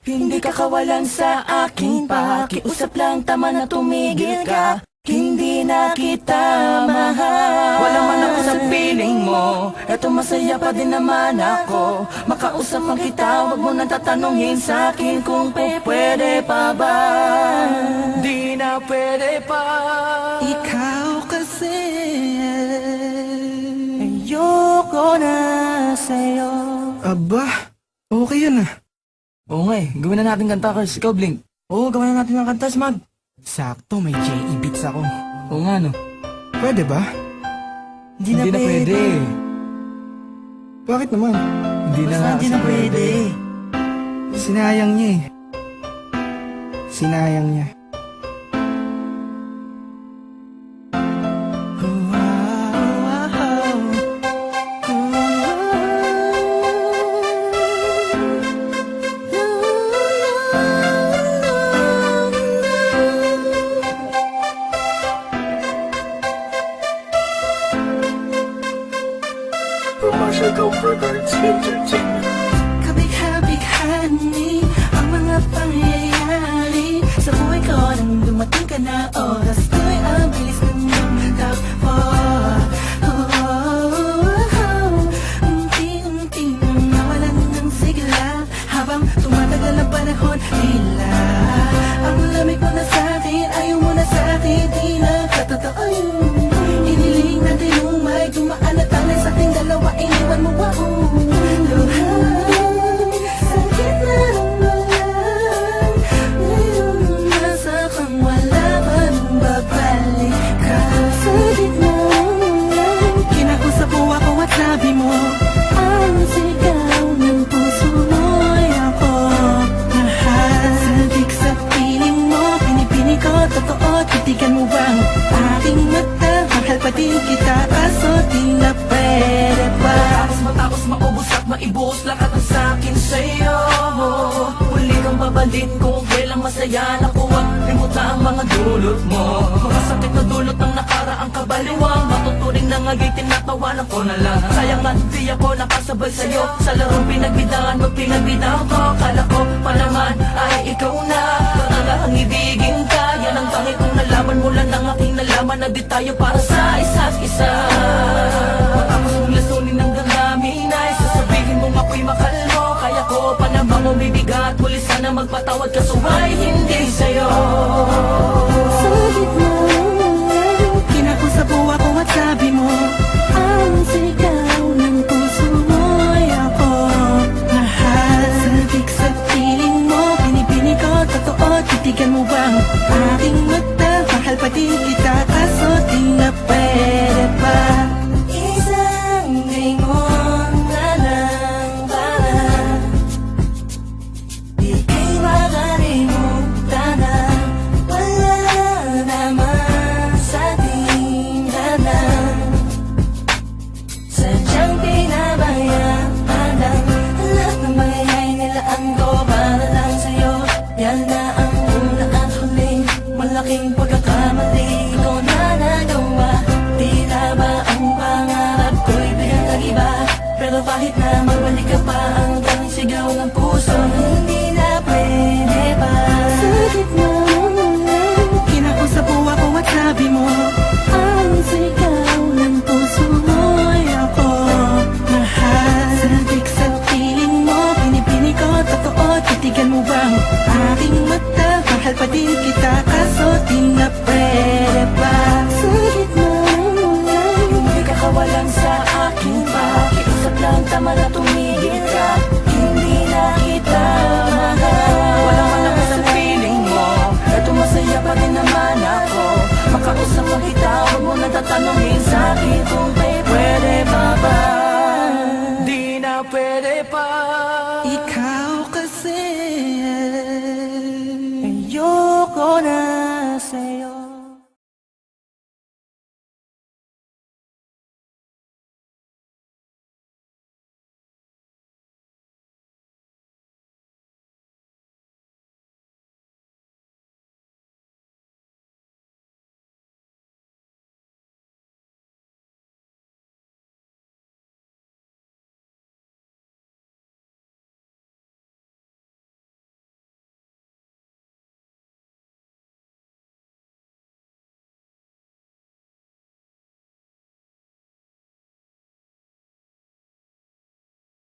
Hindi ka kawalan sa aking pakiusap lang, tama na tumigil ka. Hindi na kita mahal. Wala man ako sa piling mo, eto masaya pa din naman ako. Makausap ang kita, wag mo nang tatanungin sa akin kung pwede pa ba. Di na pwede pa. Ikaw kasi Ayoko na sa'yo. aba, okay yun ah. Oo nga eh, gawin na natin kanta, Kers. Ikaw, Blink. Oo, gawin na natin ng kanta, Smag. Sakto, may J.E. beats ako. Oo nga, no? Pwede ba? Hindi na pwede. Bakit naman? Hindi na Basta nga hindi kasi na pwede. Sinayang niya eh. Sinayang niya. Commercial Go Records Entertainment. Kabig-habig-hani ang mga pangyayari sa buhay ko nang dumating ka na. Oras ko'y ang bilis ng takbo. Unti-unti nang nawalan ng sigla habang tumatagal ang panahon. Tila ang lamig mo na sa'kin, ayaw mo na sa'kin, di na katotoo yun. Iniling natin yung may dumaan at alay sa ating dalawa, iniwan mo ba? Luhan sa gitna ng walan, ngayon nasa kang wala pa nang babalik ka. Sa gitna ng walan, kinausap mo ako at sabi mo, ang sigaw ng puso mo'y ako mahal. Sabik sa piling mo, pinipini ko, totoo, titigan mo bang aking mata? Mahal pa din kita, kaso di na pwede pa. Matapos maubos at maibuhos lahat ng sakin sa'yo. Huli kang babalik kung kailang masaya. Nakuha, limuta ang mga dulot mo. Mga sakit na dulot ng nakaraang kabaliwang. Matuturing na nga'y tinatawanan ko na lang. Sayang nga di ako nakasabay sa'yo sa larong pinagbidahan mo, pinagbidahan ko. Kala ko pa naman ay ikaw na ang ibigin ka. Yan ang tanging kong nalaman mula ng aking nalaman na di tayo para sa isa't isa. Matapos mong lasunin ng damdamin ay sasabihin mong ako'y mahal mo. Kaya ko pa namang umibigat, muli sana magpatawad ka, suway hindi sa'yo. Sa gitna ng ulan, kinakusap mo ako at sabi mo, ang sigaw ng puso mo'y ako mahal. Sabik sa piling mo, pinipini ko, totoo, titigan mo bang aking mata? Mahal pa din kita, kaso di na pwede pa. Isang lingon na lang para ika'y makalimutan na wala naman sa ating lahat. Sadyang pinabayaan lang lahat ng bagay nilaan ko para lang sa'yo. Yan na ang una at huling malaking pagkakamali ko na nagawa. Tila ba ang pangarap ko'y biglang nag-iba? Pero kahit na magbalik ka pa, ang tanging sigaw ng puso, hindi na pwede pa. Sa gitna ng ulan, kinakusap mo ako at sabi mo, ang sigaw ng puso mo'y ako mahal. Sabik sa piling mo, pinipini ko, totoo, titigan mo bang aking mata? Mahal pa din kita, kaso di na pwede pa. Sa gitna ng ulan, Hindi ka kawalan sa aking pakiusap lang, tama na tumigil